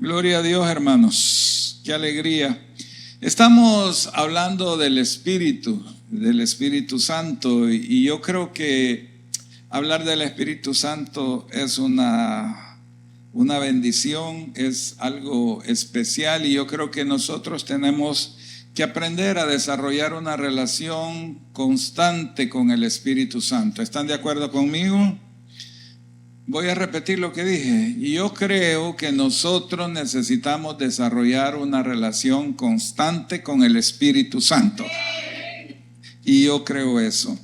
Gloria a Dios, hermanos. Qué alegría. Estamos hablando del Espíritu Santo, y yo creo que hablar del Espíritu Santo es una bendición, es algo especial, y yo creo que nosotros tenemos que aprender a desarrollar una relación constante con el Espíritu Santo. ¿Están de acuerdo conmigo? Voy a repetir lo que dije. Yo creo que nosotros necesitamos desarrollar una relación constante con el Espíritu Santo. Y yo creo eso.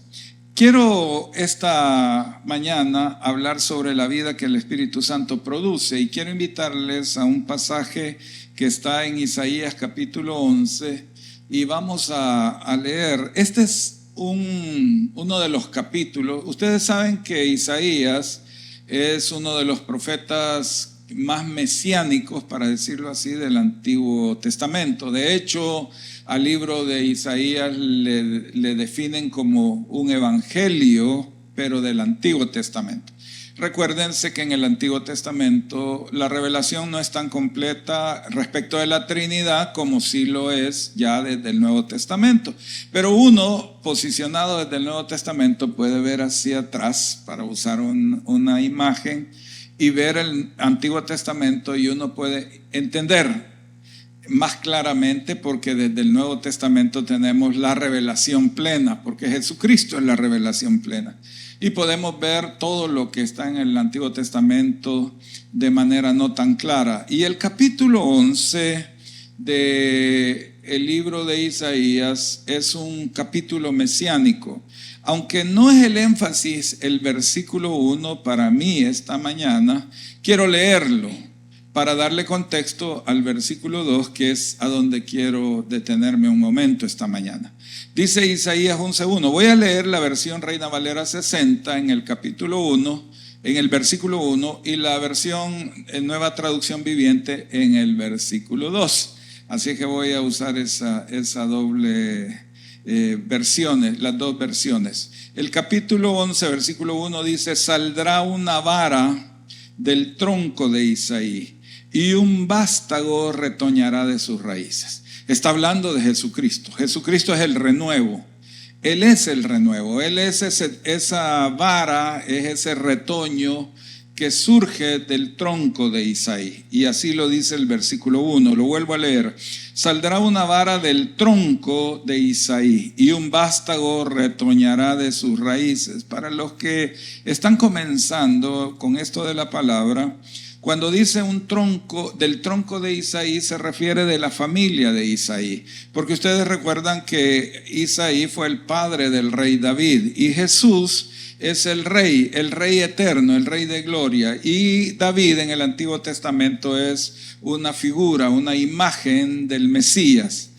Quiero esta mañana hablar sobre la vida que el Espíritu Santo produce, y quiero invitarles a un pasaje que está en Isaías capítulo 11, y vamos a leer. Este es uno de los capítulos. Ustedes saben que Isaías es uno de los profetas más mesiánicos, para decirlo así, del Antiguo Testamento. De hecho, al libro de Isaías le definen como un evangelio, pero del Antiguo Testamento. Recuérdense que en el Antiguo Testamento la revelación no es tan completa respecto de la Trinidad como sí lo es ya desde el Nuevo Testamento. Pero uno, posicionado desde el Nuevo Testamento, puede ver hacia atrás, para usar una imagen, y ver el Antiguo Testamento, y uno puede entender más claramente, porque desde el Nuevo Testamento tenemos la revelación plena, porque Jesucristo es la revelación plena. Y podemos ver todo lo que está en el Antiguo Testamento de manera no tan clara. Y el capítulo 11 del libro de Isaías es un capítulo mesiánico. Aunque no es el énfasis el versículo 1 para mí esta mañana, quiero leerlo para darle contexto al versículo 2, que es a donde quiero detenerme un momento esta mañana. Dice Isaías 11:1. Voy a leer la versión Reina Valera 60 en el capítulo 1, en el versículo 1, y la versión Nueva Traducción Viviente en el versículo 2. Así que voy a usar esa doble versiones, las dos versiones. El capítulo 11, versículo 1 dice: saldrá una vara del tronco de Isaí, y un vástago retoñará de sus raíces. Está hablando de Jesucristo. Jesucristo es el renuevo. Él es el renuevo. Él es esa vara, es ese retoño que surge del tronco de Isaí. Y así lo dice el versículo 1. Lo vuelvo a leer. Saldrá una vara del tronco de Isaí, y un vástago retoñará de sus raíces. Para los que están comenzando con esto de la palabra, cuando dice un tronco, del tronco de Isaí, se refiere de la familia de Isaí, porque ustedes recuerdan que Isaí fue el padre del rey David, y Jesús es el rey eterno, el rey de gloria. Y David en el Antiguo Testamento es una figura, una imagen del Mesías.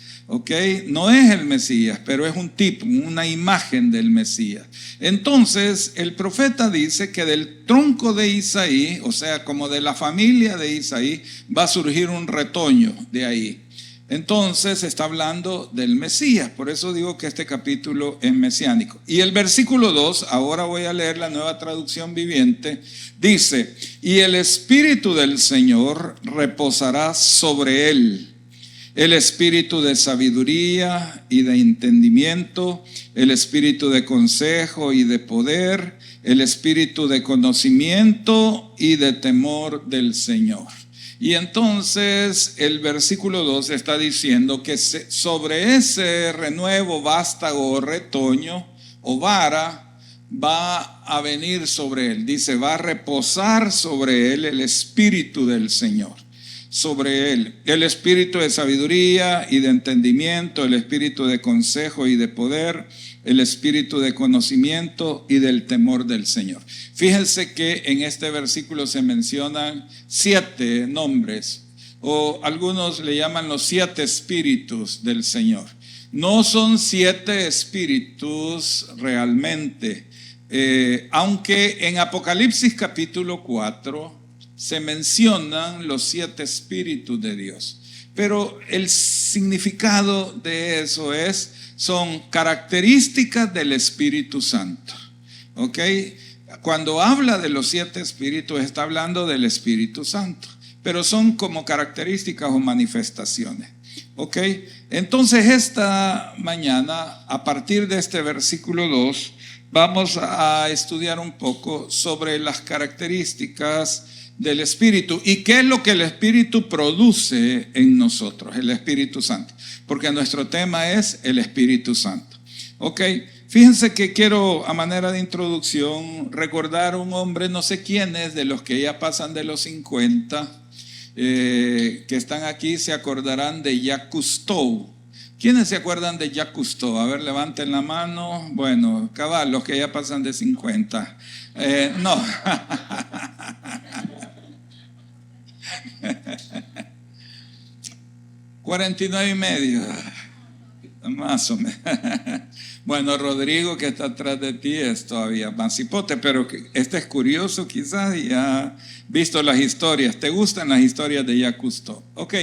No es el Mesías, pero es un tipo, una imagen del Mesías. Entonces el profeta dice que del tronco de Isaí, o sea, como de la familia de Isaí, va a surgir un retoño de ahí. Entonces está hablando del Mesías. Por eso digo que este capítulo es mesiánico. Y el versículo 2, ahora voy a leer la Nueva Traducción Viviente, dice: y el Espíritu del Señor reposará sobre él, el espíritu de sabiduría y de entendimiento, el espíritu de consejo y de poder, el espíritu de conocimiento y de temor del Señor. Y entonces el versículo 2 está diciendo que sobre ese renuevo, vástago o retoño o vara va a venir sobre él. Dice, va a reposar sobre él el Espíritu del Señor. Sobre él el espíritu de sabiduría y de entendimiento, el espíritu de consejo y de poder, el espíritu de conocimiento y del temor del Señor. Fíjense que en este versículo se mencionan 7 nombres, o algunos le llaman los 7 espíritus del Señor. No son 7 espíritus realmente, aunque en Apocalipsis capítulo 4 se mencionan los 7 espíritus de Dios. Pero el significado de eso son características del Espíritu Santo. Cuando habla de los 7 espíritus, está hablando del Espíritu Santo. pero son como características o manifestaciones. ¿Ok? Entonces esta mañana, a partir de este versículo 2, vamos a estudiar un poco sobre las características del Espíritu y qué es lo que el Espíritu produce en nosotros, el Espíritu Santo, porque nuestro tema es el Espíritu Santo. ¿Ok? Fíjense que quiero, a manera de introducción, recordar un hombre, no sé quién es, de los que ya pasan de los 50, que están aquí, se acordarán de Jacques Cousteau. ¿Quiénes se acuerdan de Jacques Cousteau? A ver, levanten la mano. Bueno, cabal, los que ya pasan de 50. No. 49 y medio. Más o menos. Bueno, Rodrigo, que está atrás de ti, es todavía más hipote, pero este es curioso quizás y ha visto las historias. ¿Te gustan las historias de Jacques Cousteau? Ok,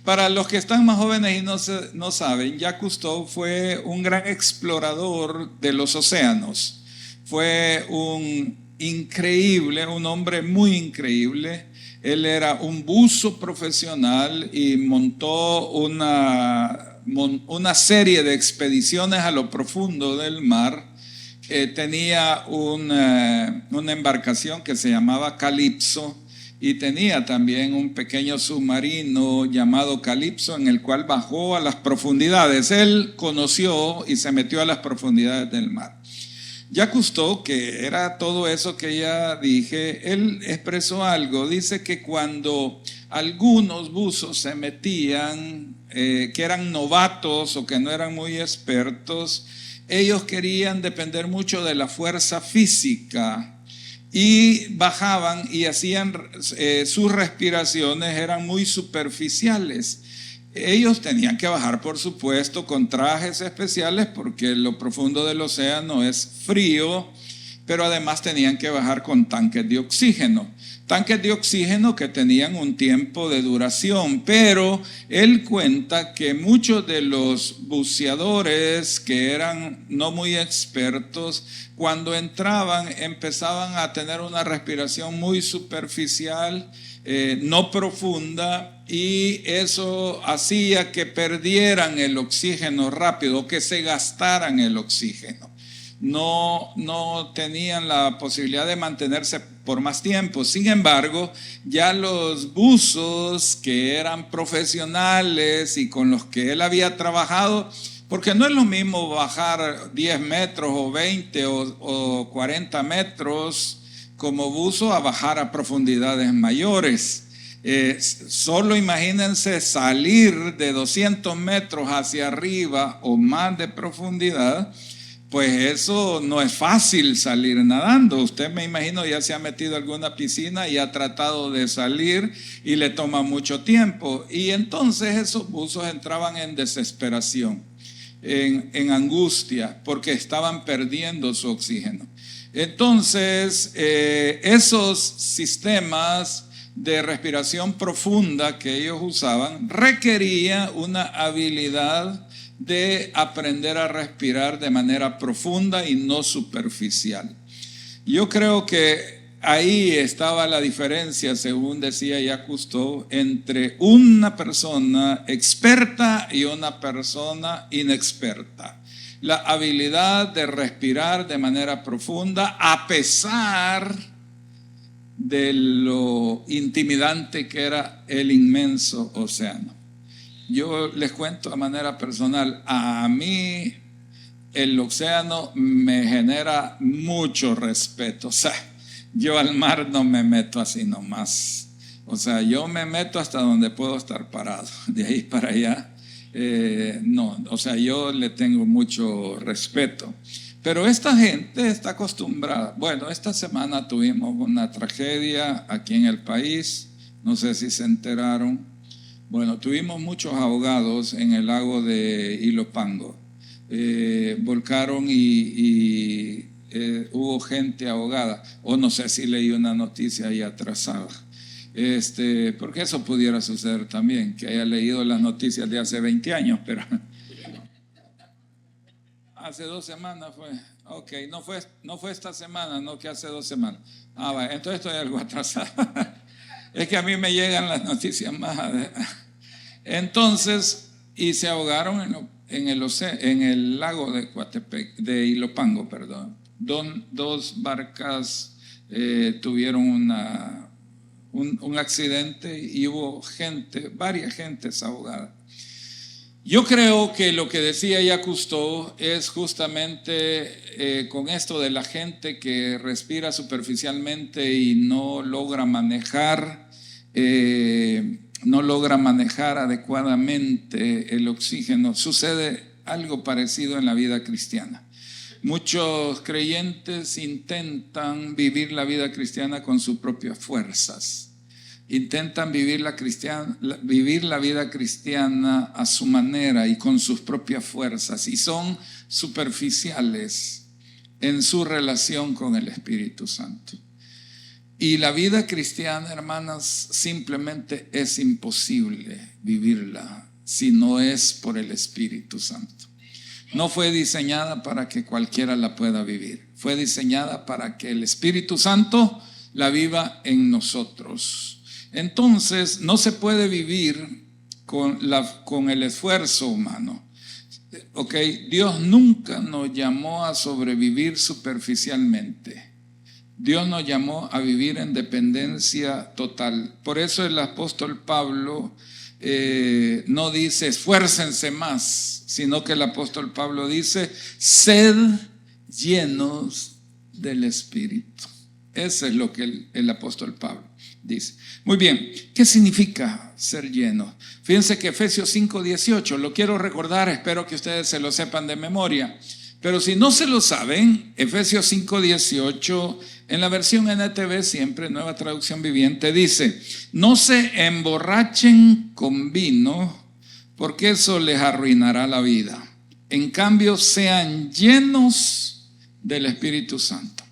para los que están más jóvenes y no saben, Jacques Cousteau fue un gran explorador de los océanos. Fue un hombre muy increíble. Él era un buzo profesional y montó una serie de expediciones a lo profundo del mar. Tenía una embarcación que se llamaba Calypso y tenía también un pequeño submarino llamado Calypso en el cual bajó a las profundidades. Él conoció y se metió a las profundidades del mar. Jacques Cousteau, que era todo eso que ya dije, él expresó algo. Dice que cuando algunos buzos se metían, que eran novatos o que no eran muy expertos, ellos querían depender mucho de la fuerza física y bajaban y hacían, sus respiraciones eran muy superficiales. Ellos tenían que bajar, por supuesto, con trajes especiales porque lo profundo del océano es frío, pero además tenían que bajar con tanques de oxígeno que tenían un tiempo de duración. Pero él cuenta que muchos de los buceadores que eran no muy expertos, cuando entraban empezaban a tener una respiración muy superficial, no profunda, y eso hacía que perdieran el oxígeno rápido, que se gastaran el oxígeno. No tenían la posibilidad de mantenerse por más tiempo. Sin embargo, ya los buzos que eran profesionales y con los que él había trabajado, porque no es lo mismo bajar 10 metros o 20 o 40 metros como buzo a bajar a profundidades mayores. Solo imagínense salir de 200 metros hacia arriba o más de profundidad. Pues eso no es fácil salir nadando. Usted, me imagino, ya se ha metido a alguna piscina y ha tratado de salir y le toma mucho tiempo. Y entonces esos buzos entraban en desesperación, en angustia, porque estaban perdiendo su oxígeno. Entonces, esos sistemas de respiración profunda que ellos usaban requería una habilidad de aprender a respirar de manera profunda y no superficial. Yo creo que ahí estaba la diferencia, según decía Jacques Cousteau, entre una persona experta y una persona inexperta. La habilidad de respirar de manera profunda a pesar de lo intimidante que era el inmenso océano. Yo les cuento de manera personal, a mí el océano me genera mucho respeto. O sea, yo al mar no me meto así nomás. O sea, yo me meto hasta donde puedo estar parado. De ahí para allá, no. O sea, yo le tengo mucho respeto. Pero esta gente está acostumbrada. Bueno, esta semana tuvimos una tragedia aquí en el país. No sé si se enteraron. Bueno, tuvimos muchos ahogados en el lago de Ilopango. Volcaron y hubo gente ahogada. O no sé si leí una noticia ahí atrasada. Porque eso pudiera suceder también, que haya leído las noticias de hace 20 años, pero hace 2 semanas fue. Ok, no fue esta semana, no, que hace 2 semanas. Vaya, entonces estoy algo atrasado. Es que a mí me llegan las noticias más. Entonces, y se ahogaron en el lago de Coatepec, de Ilopango, perdón. Dos barcas tuvieron un accidente y hubo varias gentes ahogadas. Yo creo que lo que decía Jacques Cousteau es justamente con esto de la gente que respira superficialmente y no logra manejar adecuadamente el oxígeno. Sucede algo parecido en la vida cristiana. Muchos creyentes intentan vivir la vida cristiana con sus propias fuerzas. Intentan vivir la vida cristiana a su manera y con sus propias fuerzas, y son superficiales en su relación con el Espíritu Santo. Y la vida cristiana, hermanas, simplemente es imposible vivirla si no es por el Espíritu Santo. No fue diseñada para que cualquiera la pueda vivir. Fue diseñada para que el Espíritu Santo la viva en nosotros. Entonces, no se puede vivir con el esfuerzo humano. Dios nunca nos llamó a sobrevivir superficialmente. Dios nos llamó a vivir en dependencia total. Por eso el apóstol Pablo no dice esfuércense más, sino que el apóstol Pablo dice sed llenos del Espíritu. Eso es lo que el apóstol Pablo dice. Muy bien, ¿qué significa ser lleno? Fíjense que Efesios 5:18, lo quiero recordar, espero que ustedes se lo sepan de memoria. Pero si no se lo saben, Efesios 5:18, en la versión NTV siempre, Nueva Traducción Viviente, dice: no se emborrachen con vino, porque eso les arruinará la vida. En cambio, sean llenos del Espíritu Santo.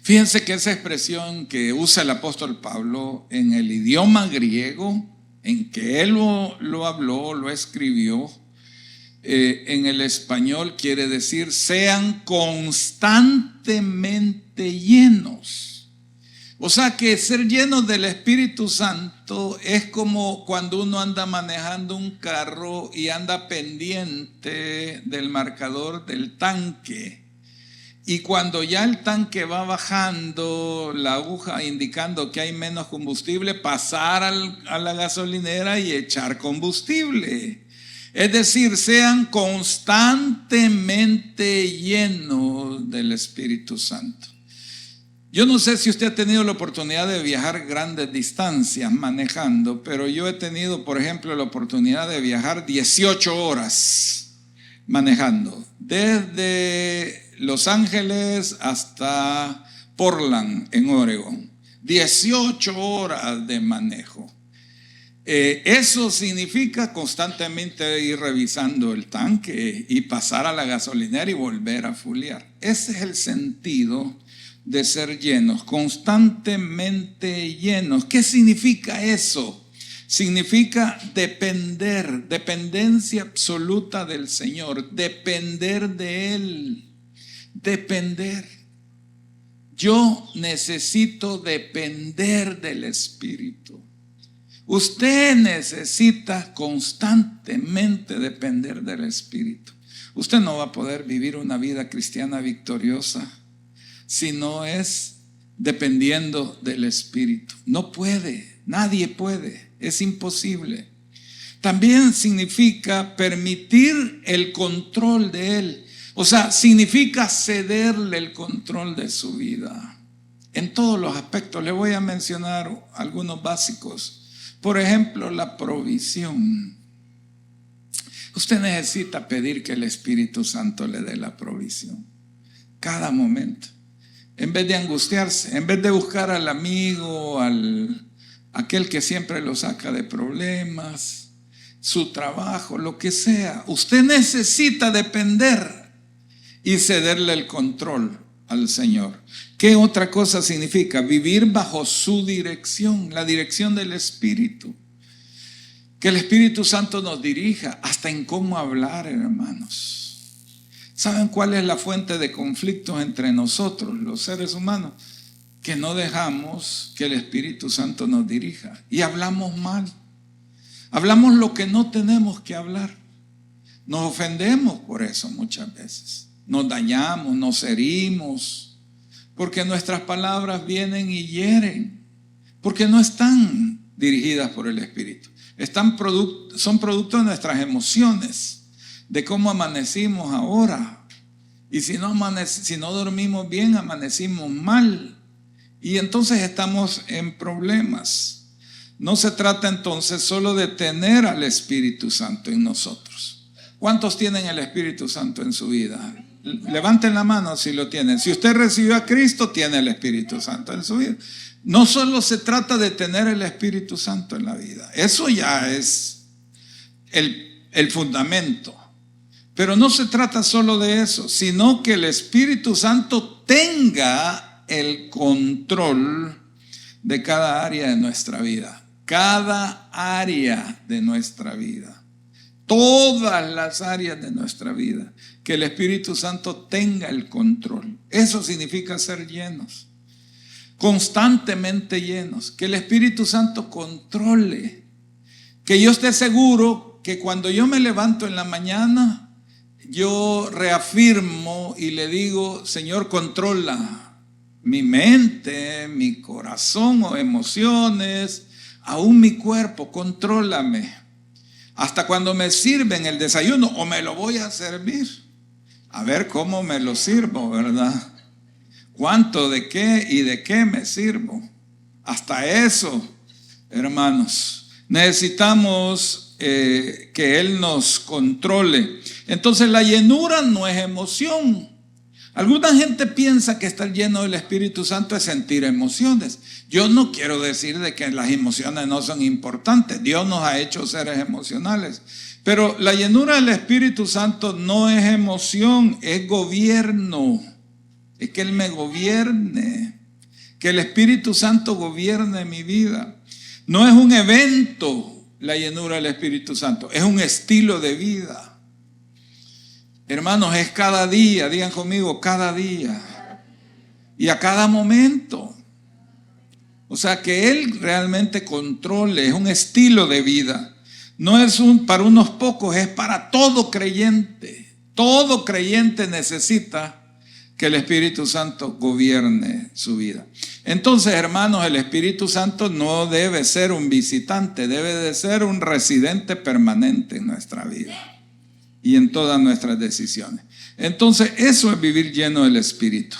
Fíjense que esa expresión que usa el apóstol Pablo en el idioma griego, en que él lo habló, lo escribió, en el español quiere decir sean constantemente llenos. O sea que ser llenos del Espíritu Santo es como cuando uno anda manejando un carro y anda pendiente del marcador del tanque. Y cuando ya el tanque va bajando, la aguja indicando que hay menos combustible, pasar a la gasolinera y echar combustible. Es decir, sean constantemente llenos del Espíritu Santo. Yo no sé si usted ha tenido la oportunidad de viajar grandes distancias manejando, pero yo he tenido, por ejemplo, la oportunidad de viajar 18 horas manejando, desde Los Ángeles hasta Portland, en Oregon. 18 horas de manejo. Eso significa constantemente ir revisando el tanque y pasar a la gasolinera y volver a fulear. Ese es el sentido de ser llenos, constantemente llenos. ¿Qué significa eso? Significa depender, dependencia absoluta del Señor, depender de Él, depender. Yo necesito depender del Espíritu. Usted necesita constantemente depender del Espíritu. Usted no va a poder vivir una vida cristiana victoriosa si no es dependiendo del Espíritu. No puede, nadie puede, es imposible. También significa permitir el control de Él. O sea, significa cederle el control de su vida en todos los aspectos. Le voy a mencionar algunos básicos. Por ejemplo, la provisión. Usted necesita pedir que el Espíritu Santo le dé la provisión cada momento. En vez de angustiarse, en vez de buscar al amigo, aquel que siempre lo saca de problemas, su trabajo, lo que sea, usted necesita depender y cederle el control al Señor. ¿Qué otra cosa significa? Vivir bajo su dirección, la dirección del Espíritu. Que el Espíritu Santo nos dirija hasta en cómo hablar, hermanos. ¿Saben cuál es la fuente de conflictos entre nosotros, los seres humanos? que no dejamos que el Espíritu Santo nos dirija y hablamos mal. Hablamos lo que no tenemos que hablar. Nos ofendemos por eso muchas veces. Nos dañamos, nos herimos, porque nuestras palabras vienen y hieren, porque no están dirigidas por el Espíritu. Son producto de nuestras emociones, de cómo amanecimos ahora. Y si no dormimos bien, amanecimos mal. Y entonces estamos en problemas. No se trata entonces solo de tener al Espíritu Santo en nosotros. ¿Cuántos tienen el Espíritu Santo en su vida? Levanten la mano si lo tienen. Si usted recibió a Cristo, tiene el Espíritu Santo en su vida. No solo se trata de tener el Espíritu Santo en la vida. Eso ya es el fundamento. Pero no se trata solo de eso, sino que el Espíritu Santo tenga el control de cada área de nuestra vida. Cada área de nuestra vida. Todas las áreas de nuestra vida. Que el Espíritu Santo tenga el control. Eso significa ser llenos. Constantemente llenos. Que el Espíritu Santo controle. Que yo esté seguro que cuando yo me levanto en la mañana, yo reafirmo y le digo: Señor, controla mi mente, mi corazón o emociones, aún mi cuerpo, contrólame. Hasta cuando me sirven el desayuno o me lo voy a servir. A ver cómo me lo sirvo, ¿verdad? ¿Cuánto, de qué y de qué me sirvo? Hasta eso, hermanos, necesitamos que Él nos controle. Entonces la llenura no es emoción. Alguna gente piensa que estar lleno del Espíritu Santo es sentir emociones. Yo no quiero decir de que las emociones no son importantes. Dios nos ha hecho seres emocionales. Pero la llenura del Espíritu Santo no es emoción, es gobierno. Es que Él me gobierne. Que el Espíritu Santo gobierne mi vida. No es un evento la llenura del Espíritu Santo, es un estilo de vida. Hermanos, es cada día, digan conmigo, cada día. Y a cada momento. O sea, que Él realmente controle, es un estilo de vida. No es para unos pocos, es para todo creyente. Todo creyente necesita que el Espíritu Santo gobierne su vida. Entonces, hermanos, el Espíritu Santo no debe ser un visitante, debe de ser un residente permanente en nuestra vida y en todas nuestras decisiones. Entonces, eso es vivir lleno del Espíritu.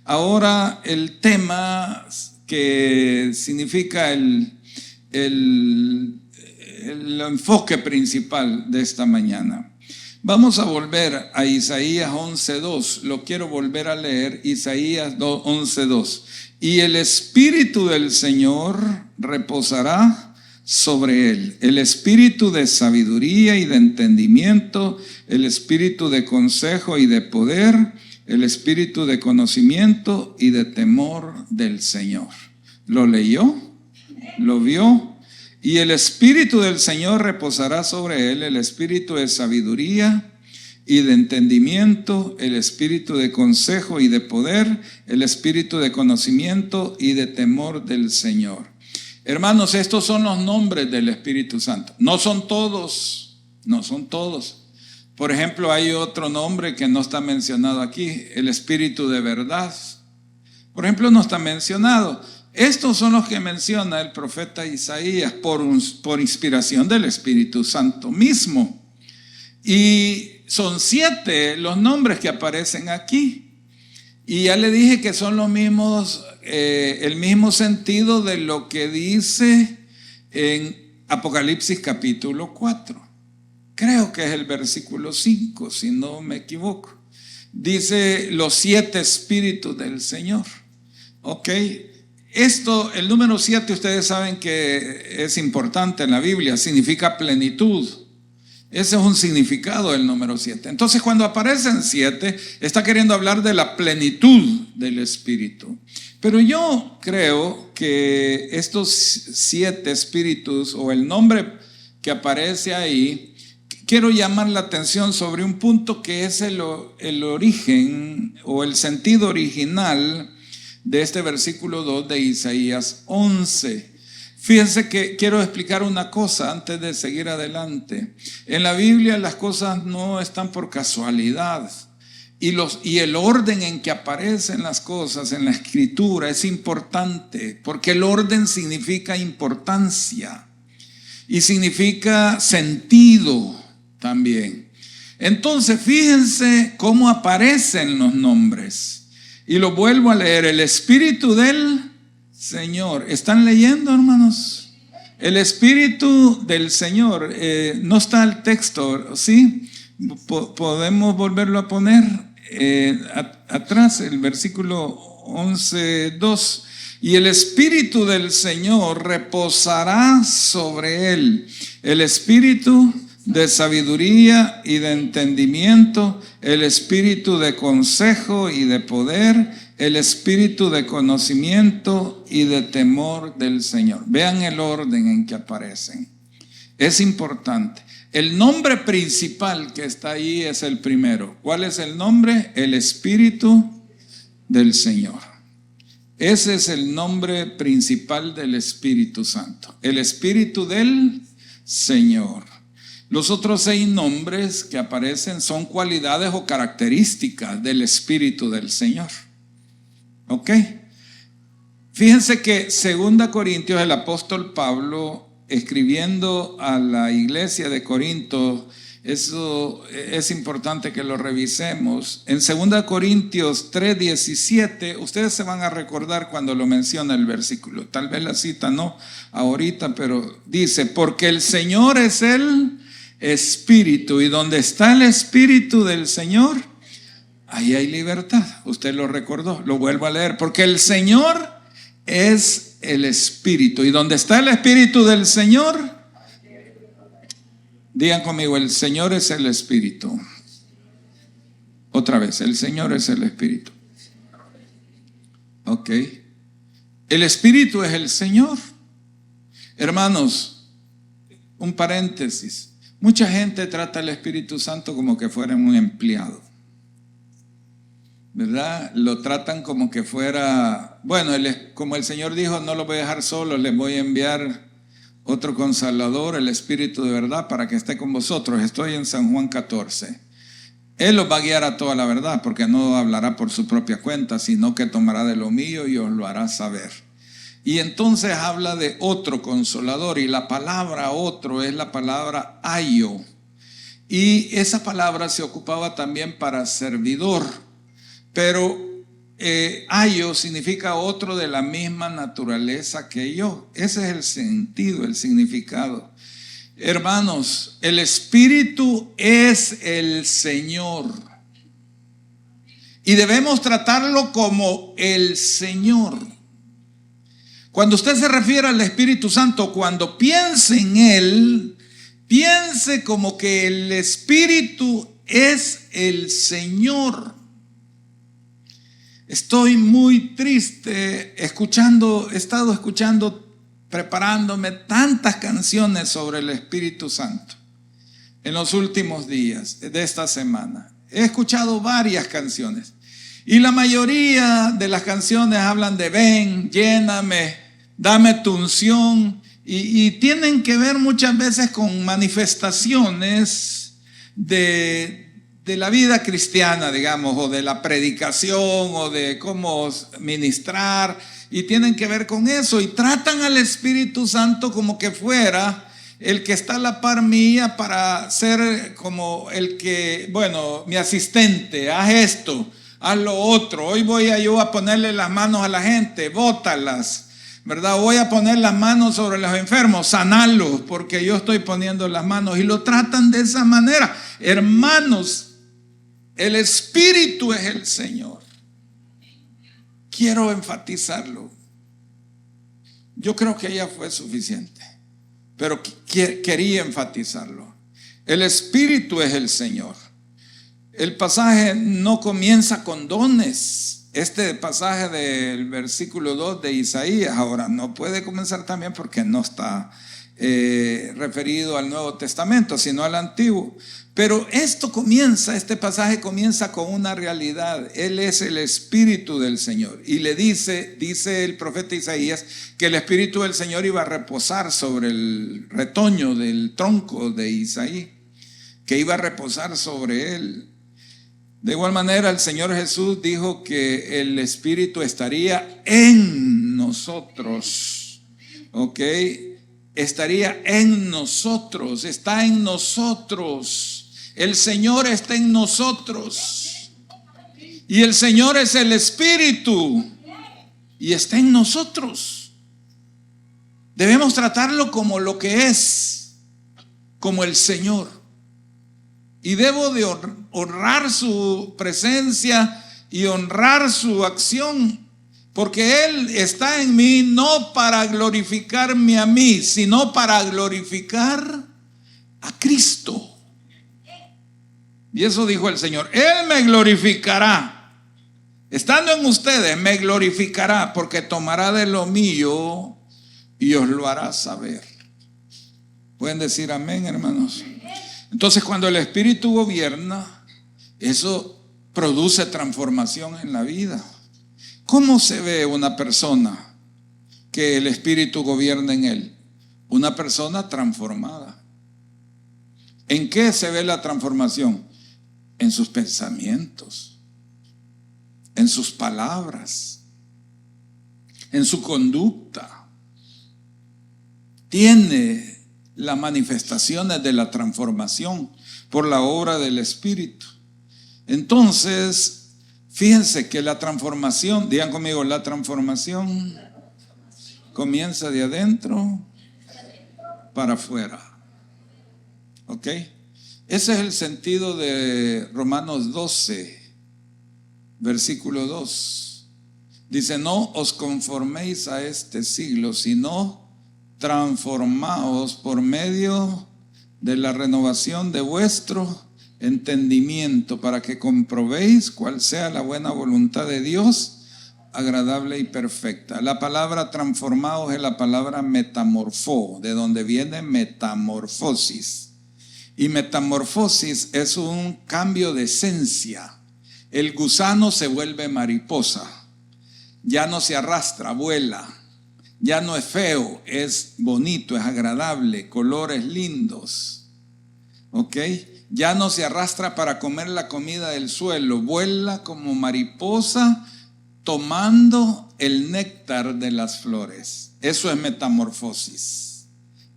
Ahora, el tema que significa el enfoque principal de esta mañana. Vamos a volver a Isaías 11:2. Lo quiero volver a leer. Isaías 11:2. Y el Espíritu del Señor reposará sobre él. El Espíritu de sabiduría y de entendimiento, el Espíritu de consejo y de poder, el Espíritu de conocimiento y de temor del Señor. ¿Lo leyó? ¿Lo vio? Y el Espíritu del Señor reposará sobre él, el Espíritu de sabiduría y de entendimiento, el Espíritu de consejo y de poder, el Espíritu de conocimiento y de temor del Señor. Hermanos, estos son los nombres del Espíritu Santo. No son todos, no son todos. Por ejemplo, hay otro nombre que no está mencionado aquí, el Espíritu de verdad. Por ejemplo, no está mencionado. Estos son los que menciona el profeta Isaías por inspiración del Espíritu Santo mismo. Y son 7 los nombres que aparecen aquí. Y ya le dije que son los mismos, el mismo sentido de lo que dice en Apocalipsis capítulo 4. Creo que es el versículo 5, si no me equivoco. Dice los 7 espíritus del Señor. Ok. El número 7, ustedes saben que es importante en la Biblia, significa plenitud. Ese es un significado del número 7. Entonces, cuando aparecen 7, está queriendo hablar de la plenitud del Espíritu. Pero yo creo que estos 7 espíritus, o el nombre que aparece ahí, quiero llamar la atención sobre un punto que es el origen o el sentido original de este versículo 2 de Isaías 11. Fíjense que quiero explicar una cosa antes de seguir adelante. En la Biblia las cosas no están por casualidad. Y el orden en que aparecen las cosas en la Escritura es importante, porque el orden significa importancia y significa sentido también. Entonces, fíjense cómo aparecen los nombres. Y lo vuelvo a leer: el Espíritu del Señor. ¿Están leyendo, hermanos? El Espíritu del Señor. No está el texto, ¿sí? Podemos volverlo a poner atrás, el versículo 11:2. Y el Espíritu del Señor reposará sobre él, el Espíritu de sabiduría y de entendimiento, el Espíritu de consejo y de poder, el Espíritu de conocimiento y de temor del Señor. Vean el orden en que aparecen. Es importante. El nombre principal que está ahí es el primero. ¿Cuál es el nombre? El Espíritu del Señor. Ese es el nombre principal del Espíritu Santo. El Espíritu del Señor. Los otros 6 nombres que aparecen son cualidades o características del Espíritu del Señor. ¿Ok? Fíjense que 2 Corintios, el apóstol Pablo, escribiendo a la iglesia de Corinto, eso es importante que lo revisemos. En 2 Corintios 3:17, ustedes se van a recordar cuando lo menciona el versículo. Tal vez la cita no ahorita, pero dice: porque el Señor es el Espíritu, y donde está el Espíritu del Señor, ahí hay libertad. Usted lo recordó, lo vuelvo a leer: porque el Señor es el Espíritu, y donde está el Espíritu del Señor, digan conmigo: el Señor es el Espíritu. Otra vez: el Señor es el Espíritu. Ok. El Espíritu es el Señor. Hermanos, un paréntesis. Mucha gente trata al Espíritu Santo como que fuera un empleado, ¿verdad? Lo tratan como que fuera, bueno, como el Señor dijo: no los voy a dejar solos, les voy a enviar otro Consolador, el Espíritu de verdad, para que esté con vosotros. Estoy en San Juan 14. Él los va a guiar a toda la verdad, porque no hablará por su propia cuenta, sino que tomará de lo mío y os lo hará saber. Y entonces habla de otro Consolador, y la palabra otro es la palabra aio. Y esa palabra se ocupaba también para servidor, pero aio significa otro de la misma naturaleza que yo. Ese es el sentido, el significado. Hermanos, el Espíritu es el Señor, y debemos tratarlo como el Señor. Cuando usted se refiere al Espíritu Santo, cuando piense en Él, piense como que el Espíritu es el Señor. Estoy muy triste he estado escuchando, preparándome, tantas canciones sobre el Espíritu Santo en los últimos días de esta semana. He escuchado varias canciones, y la mayoría de las canciones hablan de: ven, lléname, dame tu unción, y tienen que ver muchas veces con manifestaciones de la vida cristiana, digamos, o de la predicación, o de cómo ministrar, y tienen que ver con eso, y tratan al Espíritu Santo como que fuera el que está a la par mía para ser como el que, bueno, mi asistente: haz esto, haz lo otro, hoy voy yo a ponerle las manos a la gente, bótalas, ¿verdad? Voy a poner las manos sobre los enfermos, sanarlos, porque yo estoy poniendo las manos, y lo tratan de esa manera. Hermanos, el Espíritu es el Señor. Quiero enfatizarlo. Yo creo que ya fue suficiente, pero quería enfatizarlo. El Espíritu es el Señor. El pasaje no comienza con dones. Este pasaje del versículo 2 de Isaías, ahora no puede comenzar también porque no está referido al Nuevo Testamento, sino al Antiguo. Pero este pasaje comienza con una realidad. Él es el Espíritu del Señor. Y le dice el profeta Isaías, que el Espíritu del Señor iba a reposar sobre el retoño del tronco de Isaí, que iba a reposar sobre él. De igual manera, el Señor Jesús dijo que el Espíritu estaría en nosotros. ¿Ok? Estaría en nosotros, está en nosotros. El Señor está en nosotros. Y el Señor es el Espíritu y está en nosotros. Debemos tratarlo como lo que es, como el Señor. Y debo de honrar su presencia y honrar su acción, porque Él está en mí no para glorificarme a mí, sino para glorificar a Cristo. Y eso dijo el Señor: Él me glorificará. Estando en ustedes me glorificará, porque tomará de lo mío y os lo hará saber. ¿Pueden decir amén, hermanos? Entonces, cuando el Espíritu gobierna, eso produce transformación en la vida. ¿Cómo se ve una persona que el Espíritu gobierna en él? Una persona transformada. ¿En qué se ve la transformación? En sus pensamientos, en sus palabras, en su conducta. Tiene las manifestaciones de la transformación por la obra del Espíritu. Entonces, fíjense que la transformación, digan conmigo, la transformación comienza de adentro para afuera. ¿Ok? Ese es el sentido de Romanos 12, versículo 2. Dice: no os conforméis a este siglo, sino transformaos por medio de la renovación de vuestro entendimiento, para que comprobéis cuál sea la buena voluntad de Dios, agradable y perfecta. La palabra transformaos es la palabra metamorfó, de donde viene metamorfosis. Y metamorfosis es un cambio de esencia. El gusano se vuelve mariposa. Ya no se arrastra, vuela. Ya no es feo, es bonito, es agradable, colores lindos. ¿Ok? Ya no se arrastra para comer la comida del suelo, vuela como mariposa tomando el néctar de las flores. Eso es metamorfosis.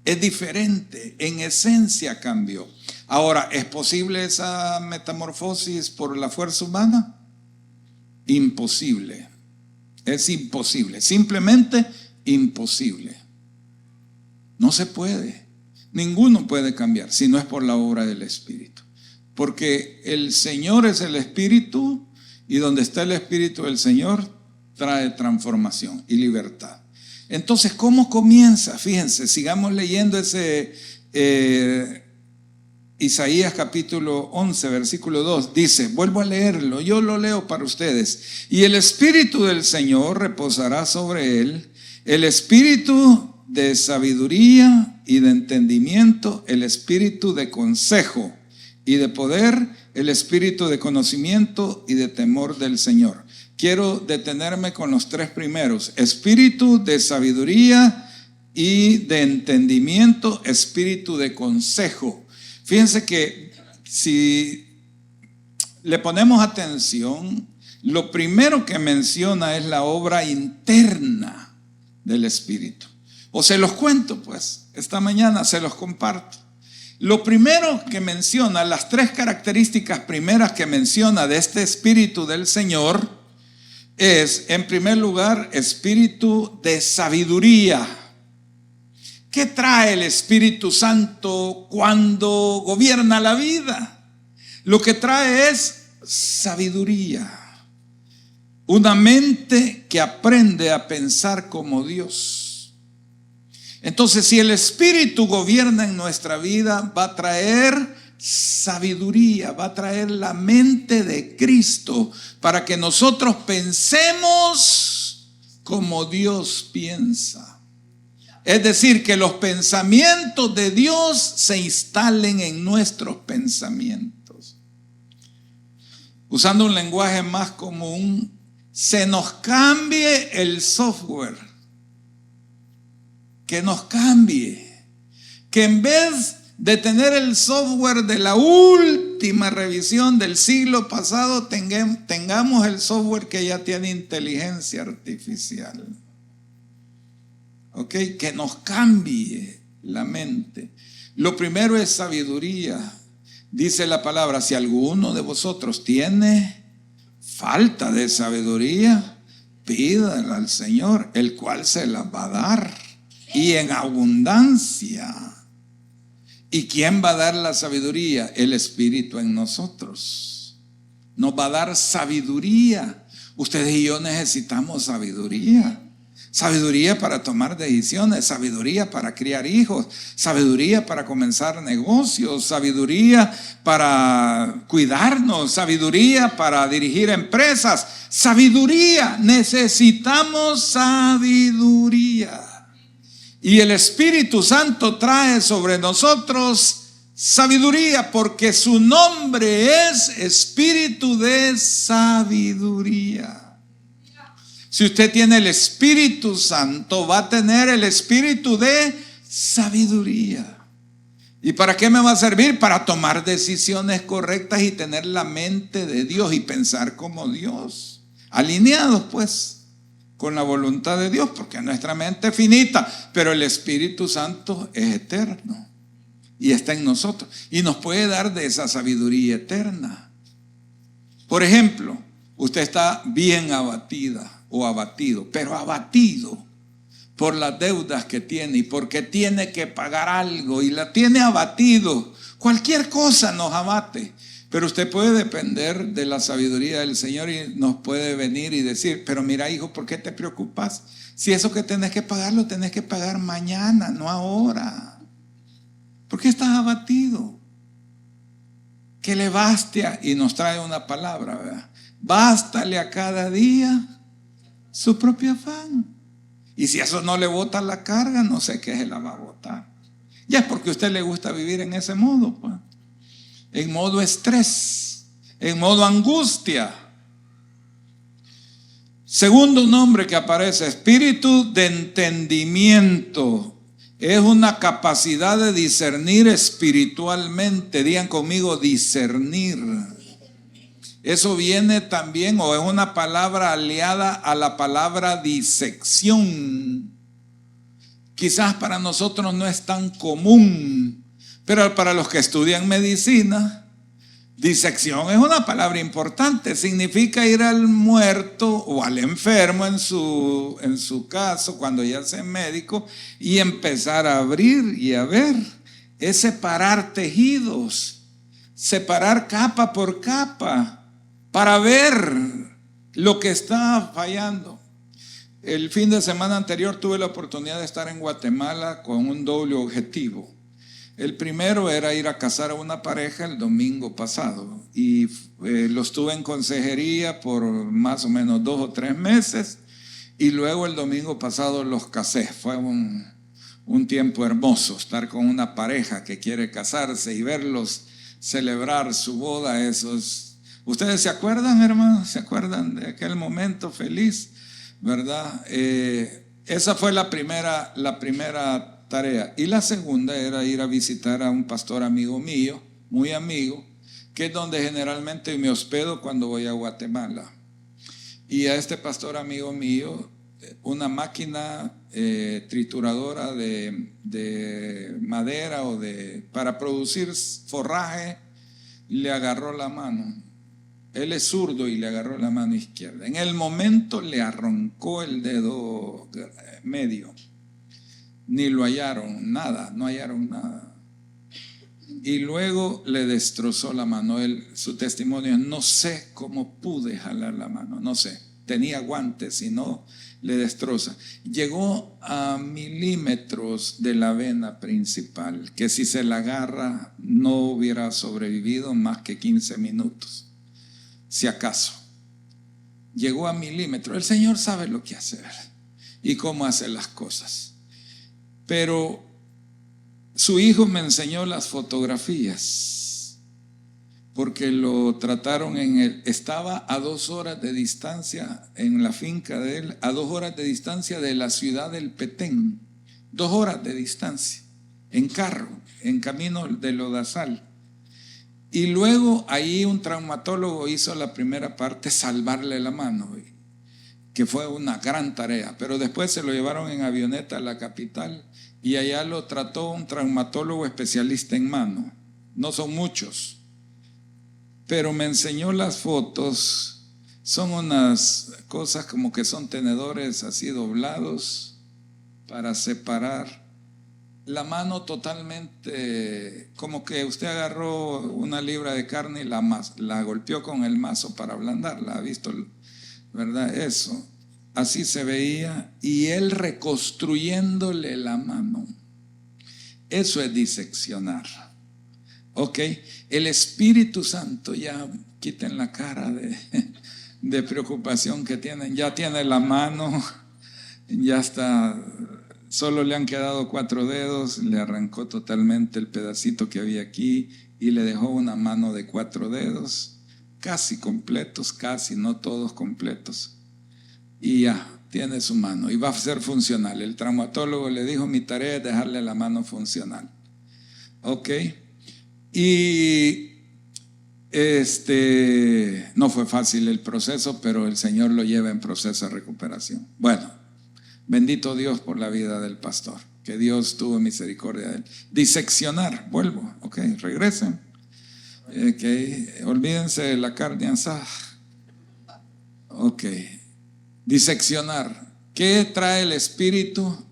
Es diferente, en esencia cambió. Ahora, ¿es posible esa metamorfosis por la fuerza humana? Imposible. Es imposible, simplemente imposible. No se puede. Ninguno puede cambiar si no es por la obra del Espíritu. Porque el Señor es el Espíritu, y donde está el Espíritu del Señor trae transformación y libertad. Entonces, ¿cómo comienza? Fíjense, sigamos leyendo ese Isaías capítulo 11, versículo 2. Dice, vuelvo a leerlo, yo lo leo para ustedes. Y el Espíritu del Señor reposará sobre él, el Espíritu de sabiduría y de entendimiento, el Espíritu de consejo y de poder, el Espíritu de conocimiento y de temor del Señor. Quiero detenerme con los tres primeros: espíritu de sabiduría y de entendimiento, espíritu de consejo. Fíjense que si le ponemos atención, lo primero que menciona es la obra interna del Espíritu. O se los cuento pues, esta mañana se los comparto. Lo primero que menciona, las tres características primeras que menciona de este Espíritu del Señor es, en primer lugar, espíritu de sabiduría. ¿Qué trae el Espíritu Santo cuando gobierna la vida? Lo que trae es sabiduría. Una mente que aprende a pensar como Dios. Entonces, si el Espíritu gobierna en nuestra vida, va a traer sabiduría, va a traer la mente de Cristo para que nosotros pensemos como Dios piensa. Es decir, que los pensamientos de Dios se instalen en nuestros pensamientos. Usando un lenguaje más común, se nos cambie el software. Que nos cambie. Que en vez de tener el software de la última revisión del siglo pasado, tengamos el software que ya tiene inteligencia artificial. ¿Ok? Que nos cambie la mente. Lo primero es sabiduría. Dice la palabra, si alguno de vosotros tiene falta de sabiduría, pídala al Señor, el cual se la va a dar, y en abundancia. ¿Y quién va a dar la sabiduría? El Espíritu en nosotros. Nos va a dar sabiduría. Ustedes y yo necesitamos sabiduría. Sabiduría para tomar decisiones, sabiduría para criar hijos, sabiduría para comenzar negocios, sabiduría para cuidarnos, sabiduría para dirigir empresas, sabiduría. Necesitamos sabiduría. Y el Espíritu Santo trae sobre nosotros sabiduría, porque su nombre es Espíritu de Sabiduría. Si usted tiene el Espíritu Santo, va a tener el Espíritu de sabiduría. ¿Y para qué me va a servir? Para tomar decisiones correctas y tener la mente de Dios y pensar como Dios. Alineados pues con la voluntad de Dios, porque nuestra mente es finita, pero el Espíritu Santo es eterno y está en nosotros y nos puede dar de esa sabiduría eterna. Por ejemplo, usted está bien abatida o abatido, pero abatido por las deudas que tiene y porque tiene que pagar algo y la tiene abatido. Cualquier cosa nos abate, pero usted puede depender de la sabiduría del Señor y nos puede venir y decir, pero mira hijo, ¿por qué te preocupas? Si eso que tenés que pagar lo tenés que pagar mañana, no ahora. ¿Por qué estás abatido? Que le baste, y nos trae una palabra, ¿verdad? Bástale a cada día su propio afán. Y si eso no le bota la carga, no sé qué se la va a botar. Ya es porque a usted le gusta vivir en ese modo, pues. En modo estrés, en modo angustia. Segundo nombre que aparece, espíritu de entendimiento. Es una capacidad de discernir espiritualmente. Digan conmigo, discernir. Eso viene también, o es una palabra aliada a la palabra disección. Quizás para nosotros no es tan común, pero para los que estudian medicina, disección es una palabra importante. Significa ir al muerto o al enfermo en su caso, cuando ya sea médico, y empezar a abrir y a ver. Es separar tejidos, separar capa por capa, para ver lo que está fallando. El fin de semana anterior tuve la oportunidad de estar en Guatemala con un doble objetivo. El primero era ir a casar a una pareja el domingo pasado y los tuve en consejería por más o menos 2 o 3 meses y luego el domingo pasado los casé. Fue un tiempo hermoso estar con una pareja que quiere casarse y verlos celebrar su boda. ¿Ustedes se acuerdan, hermanos? ¿Se acuerdan de aquel momento feliz? ¿Verdad? Esa fue la primera tarea. Y la segunda era ir a visitar a un pastor amigo mío, muy amigo, que es donde generalmente me hospedo cuando voy a Guatemala. Y a este pastor amigo mío, una máquina trituradora de madera para producir forraje, le agarró la mano. Él es zurdo y le agarró la mano izquierda. En el momento le arrancó el dedo medio. Ni lo hallaron, nada, no hallaron nada. Y luego le destrozó la mano. Su testimonio, no sé cómo pude jalar la mano, no sé. Tenía guantes y no, le destroza. Llegó a milímetros de la vena principal, que si se la agarra no hubiera sobrevivido más que 15 minutos. Si acaso. Llegó a milímetros. El Señor sabe lo que hacer y cómo hacer las cosas. pero su hijo me enseñó las fotografías, porque lo trataron estaba a 2 horas de distancia en la finca de él, a 2 horas de distancia de la ciudad del Petén, 2 horas de distancia, en carro, en camino de Lodazal. Y luego ahí un traumatólogo hizo la primera parte, salvarle la mano, que fue una gran tarea, pero después se lo llevaron en avioneta a la capital y allá lo trató un traumatólogo especialista en mano. No son muchos, pero me enseñó las fotos. Son unas cosas como que son tenedores así doblados para separar la mano totalmente, como que usted agarró una libra de carne y la golpeó con el mazo para ablandarla. ¿Ha visto? ¿Verdad? Eso. Así se veía. Y él reconstruyéndole la mano. Eso es diseccionar. Ok. El Espíritu Santo, ya quiten la cara de preocupación que tienen. Ya tiene la mano, ya está. Solo le han quedado 4 dedos, le arrancó totalmente el pedacito que había aquí y le dejó una mano de 4 dedos, casi completos, casi, no todos completos. Y ya, tiene su mano y va a ser funcional. El traumatólogo le dijo, mi tarea es dejarle la mano funcional. Ok. Y no fue fácil el proceso, pero el Señor lo lleva en proceso de recuperación. Bueno. Bendito Dios por la vida del pastor, que Dios tuvo misericordia de él. Diseccionar, vuelvo, ok, regresen. Olvídense de la carne asada. Ok, diseccionar. ¿Qué trae el Espíritu?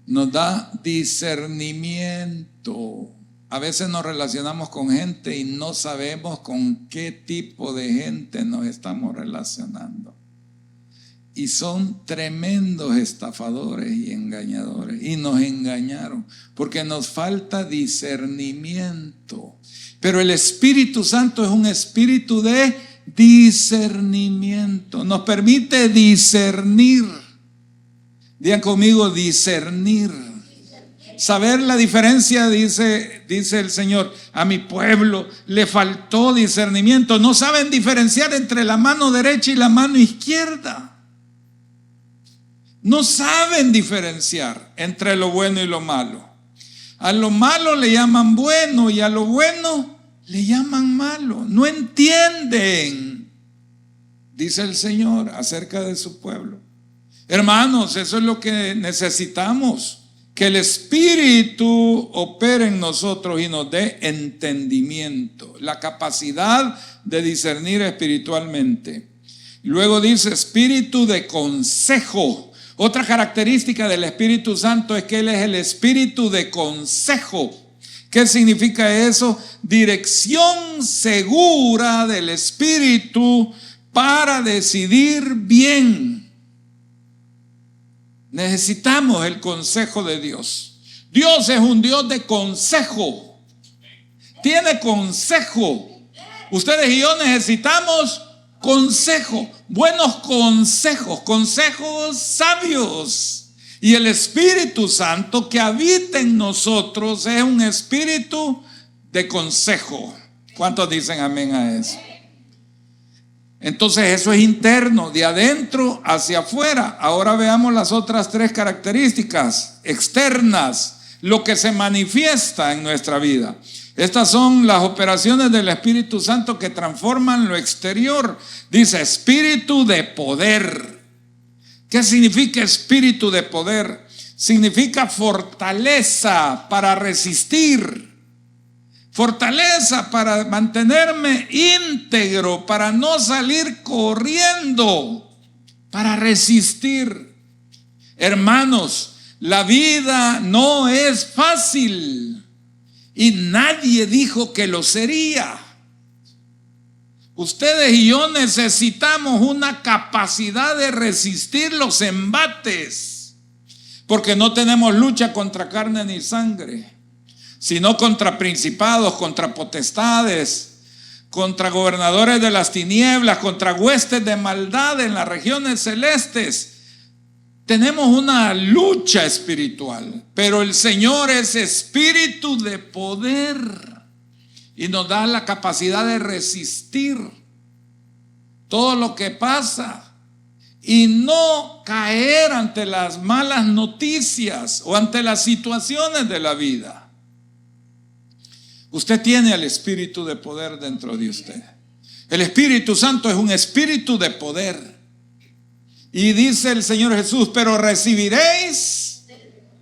Nos da discernimiento. A veces nos relacionamos con gente y no sabemos con qué tipo de gente nos estamos relacionando. Y son tremendos estafadores y engañadores. Y nos engañaron porque nos falta discernimiento. Pero el Espíritu Santo es un espíritu de discernimiento. Nos permite discernir. Digan conmigo, discernir. Saber la diferencia, dice el Señor. A mi pueblo le faltó discernimiento. No saben diferenciar entre la mano derecha y la mano izquierda. No saben diferenciar entre lo bueno y lo malo. A lo malo le llaman bueno y a lo bueno le llaman malo. No entienden, dice el Señor acerca de su pueblo. Hermanos, eso es lo que necesitamos. Que el Espíritu opere en nosotros y nos dé entendimiento, la capacidad de discernir espiritualmente. Luego dice espíritu de consejo. Otra característica del Espíritu Santo es que Él es el espíritu de consejo. ¿Qué significa eso? Dirección segura del Espíritu para decidir bien. Necesitamos el consejo de Dios. Dios es un Dios de consejo. Tiene consejo. Ustedes y yo necesitamos consejo, buenos consejos, consejos sabios. Y el Espíritu Santo que habita en nosotros es un espíritu de consejo. ¿Cuántos dicen amén a eso? Entonces eso es interno, de adentro hacia afuera. Ahora veamos las otras 3 características externas, lo que se manifiesta en nuestra vida. Estas son las operaciones del Espíritu Santo que transforman lo exterior. Dice espíritu de poder. ¿Qué significa espíritu de poder? Significa fortaleza para resistir. Fortaleza para mantenerme íntegro, para no salir corriendo, para resistir. Hermanos, la vida no es fácil. Y nadie dijo que lo sería. Ustedes y yo necesitamos una capacidad de resistir los embates, porque no tenemos lucha contra carne ni sangre, sino contra principados, contra potestades, contra gobernadores de las tinieblas, contra huestes de maldad en las regiones celestes. tenemos una lucha espiritual, pero el Señor es espíritu de poder y nos da la capacidad de resistir todo lo que pasa y no caer ante las malas noticias o ante las situaciones de la vida. Usted tiene el espíritu de poder dentro de usted. El Espíritu Santo es un espíritu de poder. Y dice el Señor Jesús: pero recibiréis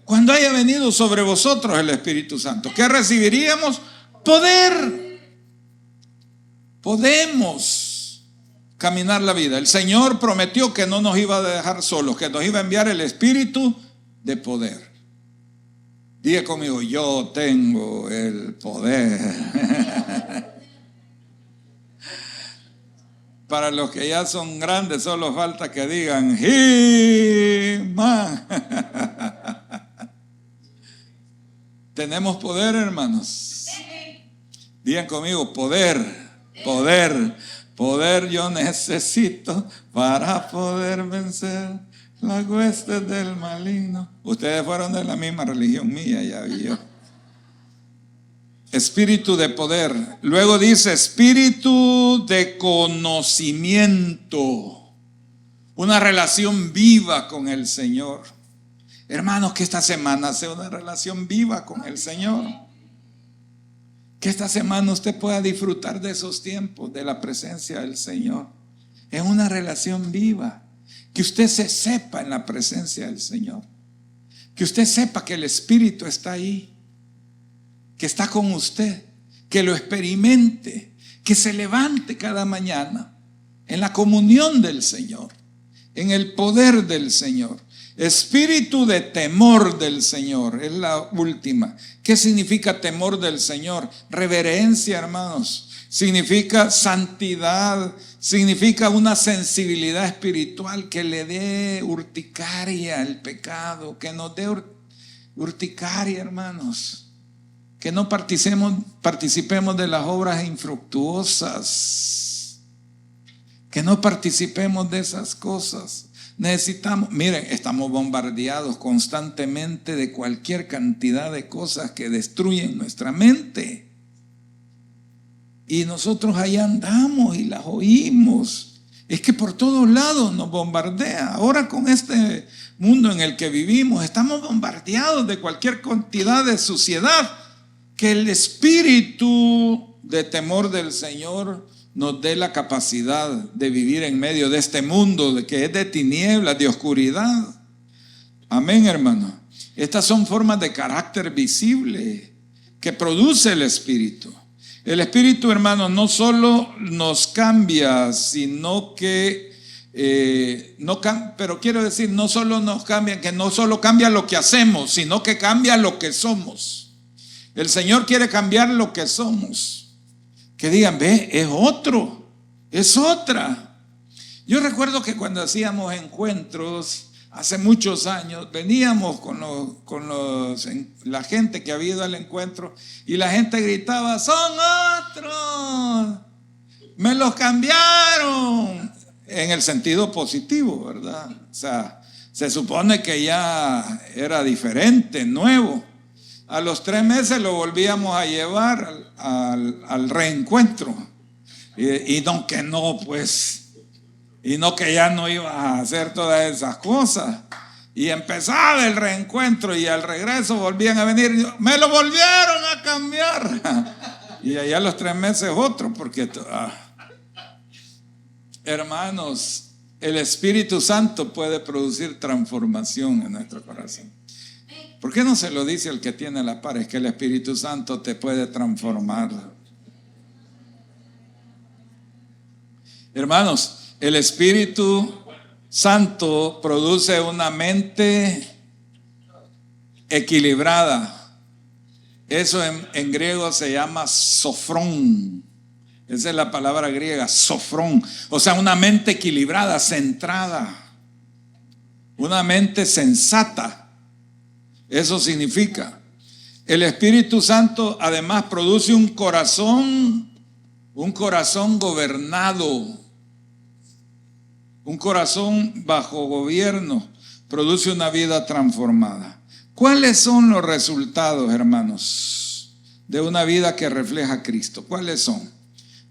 cuando haya venido sobre vosotros el Espíritu Santo. ¿Qué recibiríamos? Poder. Podemos caminar la vida. El Señor prometió que no nos iba a dejar solos, que nos iba a enviar el espíritu de poder. Diga conmigo: yo tengo el poder. Para los que ya son grandes, solo falta que digan He-Man. Tenemos poder, hermanos. Digan conmigo: poder, poder, poder yo necesito para poder vencer las huestes del maligno. Ustedes fueron de la misma religión mía, ya vi yo. Espíritu de poder. Luego dice espíritu de conocimiento. Una relación viva con el Señor. Hermanos, que esta semana sea una relación viva con el Señor. Que esta semana usted pueda disfrutar de esos tiempos, de la presencia del Señor. Es una relación viva. Que usted se sepa en la presencia del Señor. Que usted sepa que el Espíritu está ahí, que está con usted, que lo experimente, que se levante cada mañana en la comunión del Señor, en el poder del Señor. Espíritu de temor del Señor es la última. ¿Qué significa temor del Señor? Reverencia, hermanos. Significa santidad, significa una sensibilidad espiritual que le dé urticaria al pecado, que nos dé urticaria, hermanos. Que no participemos de las obras infructuosas. Que no participemos de esas cosas. Necesitamos, miren, estamos bombardeados constantemente de cualquier cantidad de cosas que destruyen nuestra mente. Y nosotros ahí andamos y las oímos. Es que por todos lados nos bombardea. Ahora con este mundo en el que vivimos, estamos bombardeados de cualquier cantidad de suciedad. Que el espíritu de temor del Señor nos dé la capacidad de vivir en medio de este mundo que es de tinieblas, de oscuridad. Amén, hermano. Estas son formas de carácter visible que produce el Espíritu. El Espíritu, hermano, no solo nos cambia, sino que pero quiero decir, no solo nos cambia, que no solo cambia lo que hacemos, sino que cambia lo que somos. El Señor quiere cambiar lo que somos. Que digan: ve, es otro, es otra. Yo recuerdo que cuando hacíamos encuentros hace muchos años, veníamos con la gente que había ido al encuentro y la gente gritaba: son otros, me los cambiaron, en el sentido positivo, ¿verdad? O sea, se supone que ya era diferente, nuevo. A los 3 meses lo volvíamos a llevar al reencuentro. Y no que no, pues. Y no que ya no iba a hacer todas esas cosas. Y empezaba el reencuentro y al regreso volvían a venir. Me lo volvieron a cambiar. Y allá a los 3 meses otro, porque hermanos, el Espíritu Santo puede producir transformación en nuestro corazón. ¿Por qué no se lo dice al que tiene la par? Es que el Espíritu Santo te puede transformar. Hermanos, el Espíritu Santo produce una mente equilibrada. Eso en griego se llama sofrón. Esa es la palabra griega, sofrón. O sea, una mente equilibrada, centrada. Una mente sensata. Eso significa. El Espíritu Santo además produce un corazón gobernado, un corazón bajo gobierno. produce una vida transformada. ¿Cuáles son los resultados, hermanos, de una vida que refleja a Cristo? ¿Cuáles son?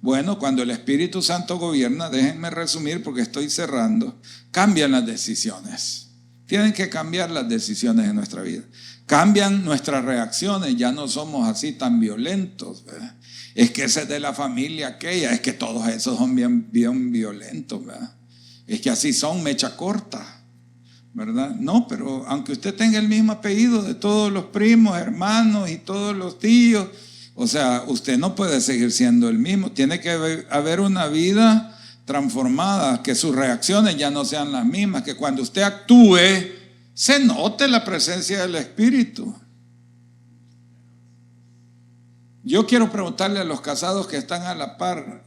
Bueno, cuando el Espíritu Santo gobierna, déjenme resumir porque estoy cerrando, cambian las decisiones. Tienen que cambiar las decisiones en nuestra vida. Cambian nuestras reacciones, ya no somos así tan violentos, ¿verdad? Es que ese es de la familia aquella, es que todos esos son bien violentos, ¿verdad? Es que así son, mecha corta, ¿verdad? No, pero aunque usted tenga el mismo apellido de todos los primos, hermanos y todos los tíos, o sea, usted no puede seguir siendo el mismo. Tiene que haber una vida transformada, que sus reacciones ya no sean las mismas, que cuando usted actúe se note la presencia del Espíritu. Yo quiero preguntarle a los casados que están a la par,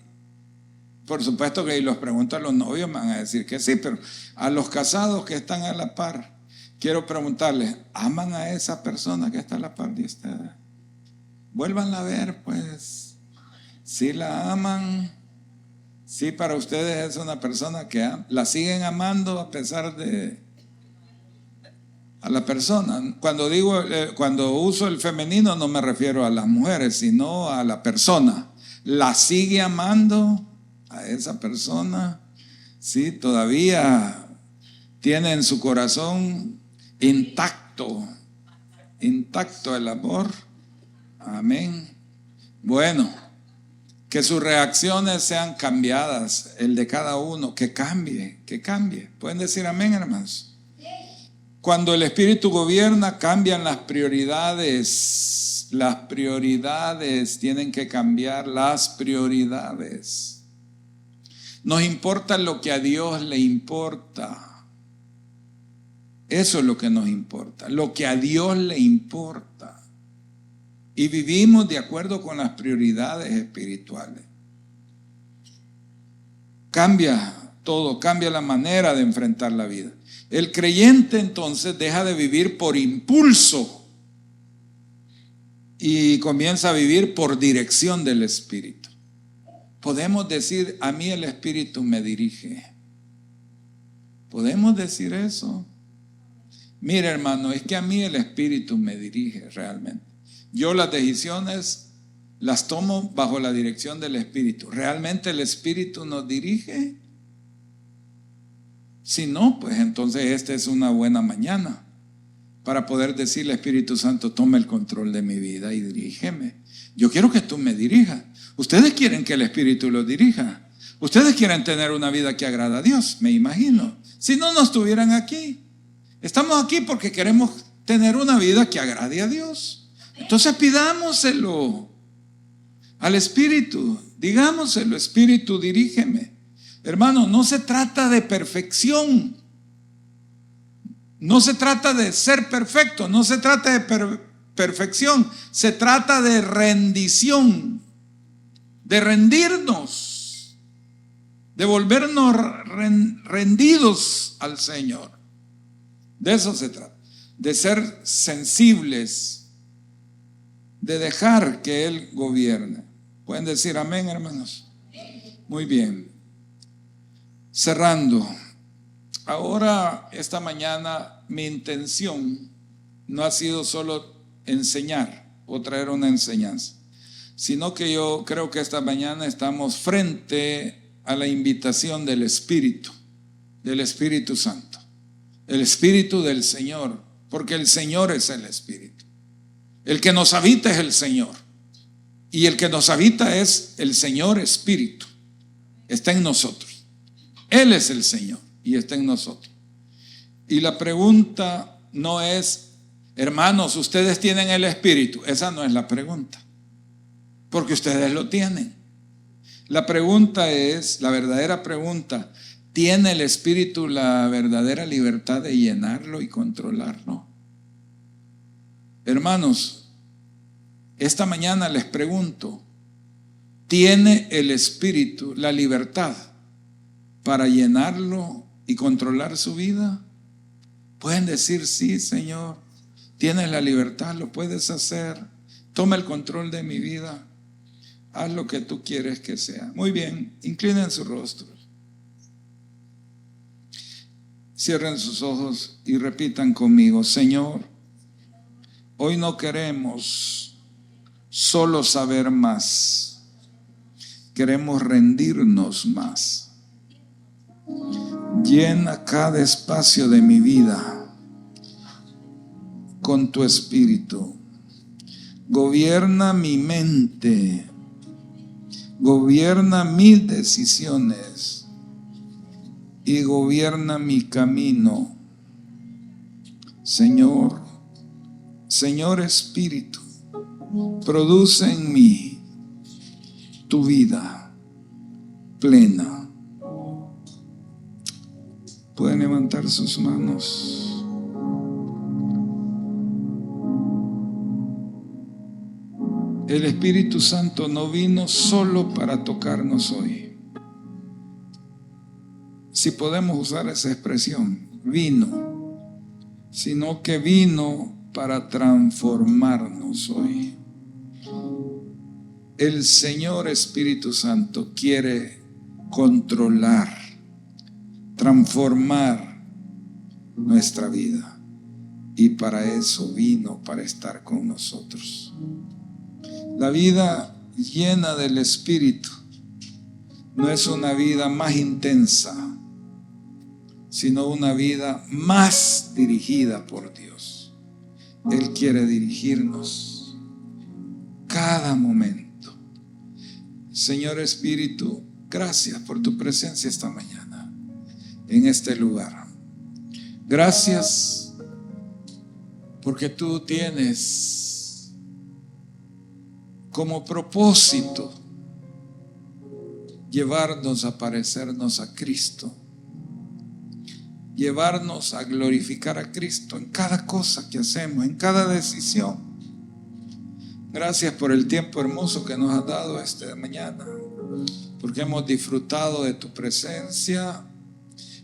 por supuesto que los pregunto a los novios, me van a decir que sí, pero a los casados que están a la par, quiero preguntarles, ¿aman a esa persona que está a la par de ustedes? Vuélvanla a ver, pues. Si la aman, si para ustedes es una persona que la siguen amando a pesar de a la persona. Cuando uso el femenino no me refiero a las mujeres, sino a la persona. La sigue amando a esa persona, sí, todavía tiene en su corazón intacto el amor. Amén. Bueno, que sus reacciones sean cambiadas, el de cada uno, que cambie. ¿Pueden decir amén, hermanos? Cuando el Espíritu gobierna, cambian las prioridades. Las prioridades tienen que cambiar, las prioridades. Nos importa lo que a Dios le importa. Eso es lo que nos importa, lo que a Dios le importa. Y vivimos de acuerdo con las prioridades espirituales. Cambia todo, cambia la manera de enfrentar la vida. El creyente entonces deja de vivir por impulso y comienza a vivir por dirección del Espíritu. Podemos decir, a mí el Espíritu me dirige. ¿Podemos decir eso? Mire, hermano, es que a mí el Espíritu me dirige realmente. Yo las decisiones las tomo bajo la dirección del Espíritu. ¿Realmente el Espíritu nos dirige? Si no, pues entonces esta es una buena mañana para poder decirle, Espíritu Santo, toma el control de mi vida y dirígeme. Yo quiero que tú me dirijas. Ustedes quieren que el Espíritu los dirija. Ustedes quieren tener una vida que agrada a Dios, me imagino. Si no, no estuvieran aquí. Estamos aquí porque queremos tener una vida que agrade a Dios. Entonces pidámoselo al Espíritu. Digámoselo, Espíritu, dirígeme. Hermano, no se trata de perfección. No se trata de ser perfecto. No se trata de perfección. Se trata de rendición. De rendirnos. De volvernos rendidos al Señor. De eso se trata. De ser sensibles. De dejar que Él gobierne. ¿Pueden decir amén, hermanos? Muy bien. Cerrando. Ahora, esta mañana, mi intención no ha sido solo enseñar o traer una enseñanza, sino que yo creo que esta mañana estamos frente a la invitación del Espíritu Santo, el Espíritu del Señor, porque el Señor es el Espíritu. El que nos habita es el Señor. Y el que nos habita es el Señor Espíritu. Está en nosotros. Él es el Señor y está en nosotros. Y la pregunta no es, hermanos, ustedes tienen el Espíritu. Esa no es la pregunta. Porque ustedes lo tienen. La pregunta es, la verdadera pregunta, ¿tiene el Espíritu la verdadera libertad de llenarlo y controlarlo? Hermanos, esta mañana les pregunto, ¿tiene el Espíritu la libertad para llenarlo y controlar su vida? Pueden decir, sí, Señor, tienes la libertad, lo puedes hacer, toma el control de mi vida, haz lo que tú quieres que sea. Muy bien, inclinen sus rostros. Cierren sus ojos y repitan conmigo: Señor, hoy no queremos solo saber más, queremos rendirnos más. Llena cada espacio de mi vida con tu espíritu. Gobierna mi mente, gobierna mis decisiones y gobierna mi camino. Señor, Señor Espíritu, produce en mí tu vida plena. Pueden levantar sus manos. El Espíritu Santo no vino solo para tocarnos hoy. Si podemos usar esa expresión, vino, sino que vino para transformarnos hoy. El Señor Espíritu Santo quiere controlar, transformar nuestra vida, y para eso vino, para estar con nosotros. La vida llena del Espíritu no es una vida más intensa, sino una vida más dirigida por Dios. Él quiere dirigirnos cada momento. Señor Espíritu, gracias por tu presencia esta mañana en este lugar. Gracias porque tú tienes como propósito llevarnos a parecernos a Cristo, llevarnos a glorificar a Cristo en cada cosa que hacemos, en cada decisión. Gracias por el tiempo hermoso que nos has dado esta mañana, porque hemos disfrutado de tu presencia,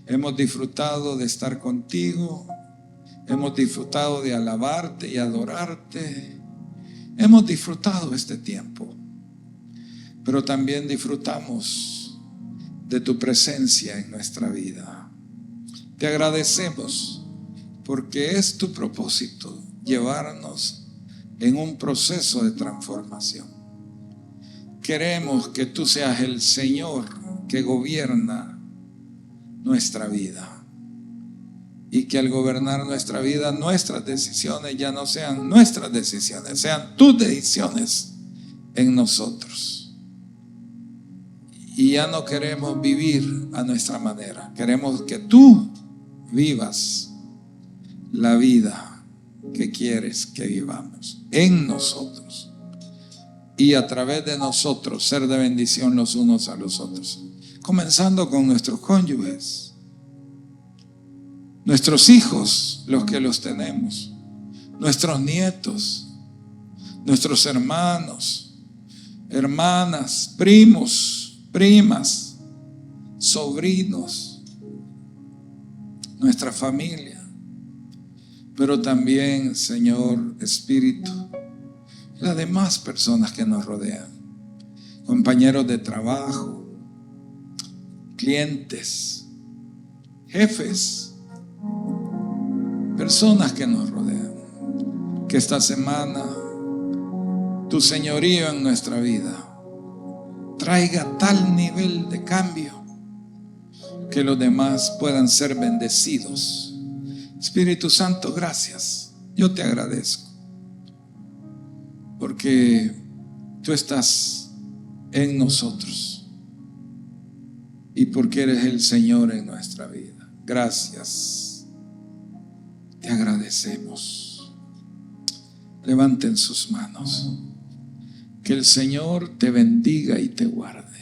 hemos disfrutado de estar contigo, hemos disfrutado de alabarte y adorarte. Hemos disfrutado este tiempo, pero también disfrutamos de tu presencia en nuestra vida. Te agradecemos porque es tu propósito llevarnos en un proceso de transformación. Queremos que tú seas el Señor que gobierna nuestra vida. Y que al gobernar nuestra vida, nuestras decisiones ya no sean nuestras decisiones, sean tus decisiones en nosotros. Y ya no queremos vivir a nuestra manera. Queremos que tú vivas la vida que quieres que vivamos en nosotros. Y a través de nosotros ser de bendición los unos a los otros. Comenzando con nuestros cónyuges. Nuestros hijos, los que los tenemos, nuestros nietos, nuestros hermanos, hermanas, primos, primas, sobrinos, nuestra familia, pero también, Señor Espíritu, las demás personas que nos rodean, compañeros de trabajo, clientes, jefes, personas que nos rodean. Que esta semana tu señorío en nuestra vida traiga tal nivel de cambio que los demás puedan ser bendecidos. Espíritu Santo, gracias. Yo te agradezco porque tú estás en nosotros y porque eres el Señor en nuestra vida. Gracias. Te agradecemos. Levanten sus manos. Que el Señor te bendiga y te guarde.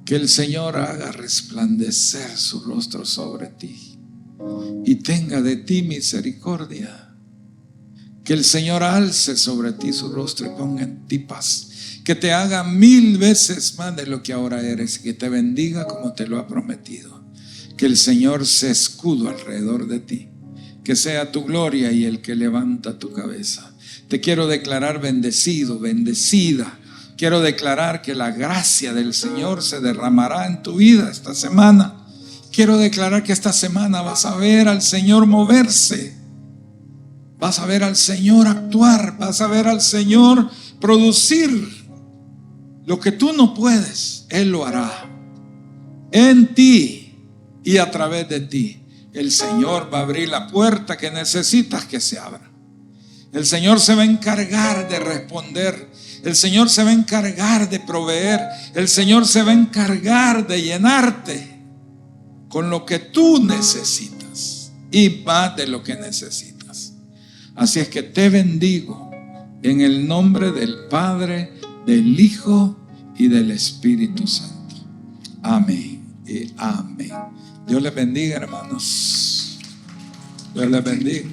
Que el Señor haga resplandecer su rostro sobre ti y tenga de ti misericordia. Que el Señor alce sobre ti su rostro y ponga en ti paz. Que te haga 1000 veces más de lo que ahora eres. Que te bendiga como te lo ha prometido. Que el Señor sea escudo alrededor de ti. Que sea tu gloria y el que levanta tu cabeza. Te quiero declarar bendecido, bendecida. Quiero declarar que la gracia del Señor se derramará en tu vida esta semana. Quiero declarar que esta semana vas a ver al Señor moverse, vas a ver al Señor actuar, vas a ver al Señor producir lo que tú no puedes. Él lo hará en ti y a través de ti. El Señor va a abrir la puerta que necesitas que se abra. El Señor se va a encargar de responder. El Señor se va a encargar de proveer. El Señor se va a encargar de llenarte con lo que tú necesitas y más de lo que necesitas. Así es que te bendigo en el nombre del Padre, del Hijo y del Espíritu Santo. Amén y amén. Dios les bendiga, hermanos. Dios les bendiga.